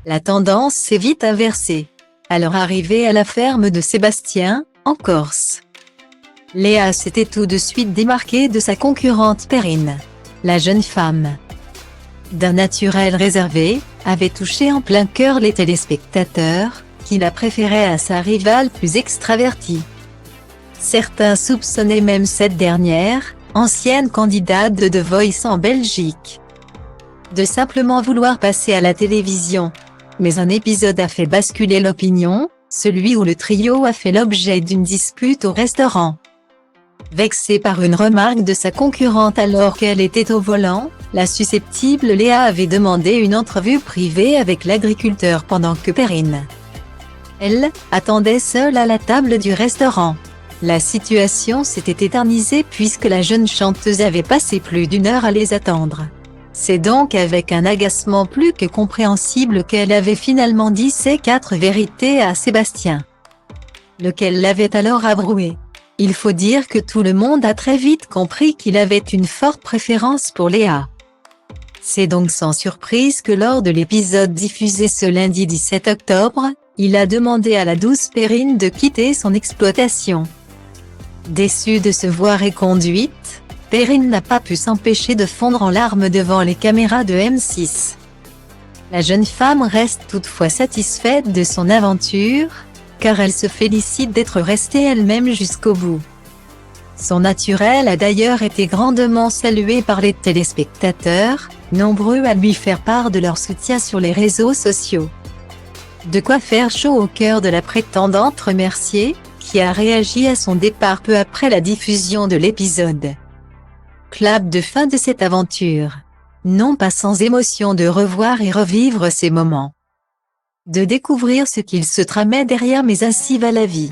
La tendance s'est vite inversée. À leur arrivée à la ferme de Sébastien, en Corse, Léa s'était tout de suite démarquée de sa concurrente Perrine. La jeune femme, d'un naturel réservé, avait touché en plein cœur les téléspectateurs, qui la préféraient à sa rivale plus extravertie. Certains soupçonnaient même cette dernière, ancienne candidate de The Voice en Belgique, de simplement vouloir passer à la télévision. Mais un épisode a fait basculer l'opinion, celui où le trio a fait l'objet d'une dispute au restaurant. Vexée par une remarque de sa concurrente alors qu'elle était au volant, la susceptible Léa avait demandé une entrevue privée avec l'agriculteur pendant que Perrine, elle, attendait seule à la table du restaurant. La situation s'était éternisée puisque la jeune chanteuse avait passé plus d'1 heure à les attendre. C'est donc avec un agacement plus que compréhensible qu'elle avait finalement dit ces 4 vérités à Sébastien, lequel l'avait alors abroué. Il faut dire que tout le monde a très vite compris qu'il avait une forte préférence pour Léa. C'est donc sans surprise que lors de l'épisode diffusé ce lundi 17 octobre, il a demandé à la douce Perrine de quitter son exploitation. Déçue de se voir reconduite, Perrine n'a pas pu s'empêcher de fondre en larmes devant les caméras de M6. La jeune femme reste toutefois satisfaite de son aventure, car elle se félicite d'être restée elle-même jusqu'au bout. Son naturel a d'ailleurs été grandement salué par les téléspectateurs, nombreux à lui faire part de leur soutien sur les réseaux sociaux. De quoi faire chaud au cœur de la prétendante remerciée, qui a réagi à son départ peu après la diffusion de l'épisode. Clap de fin de cette aventure. Non pas sans émotion de revoir et revivre ces moments. De découvrir ce qu'il se tramait derrière, mais ainsi va la vie.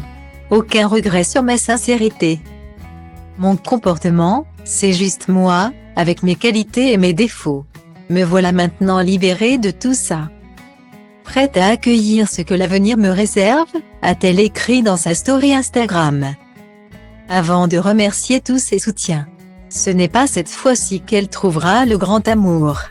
Aucun regret sur ma sincérité. Mon comportement, c'est juste moi, avec mes qualités et mes défauts. Me voilà maintenant libérée de tout ça. Prête à accueillir ce que l'avenir me réserve, a-t-elle écrit dans sa story Instagram. Avant de remercier tous ses soutiens. Ce n'est pas cette fois-ci qu'elle trouvera le grand amour.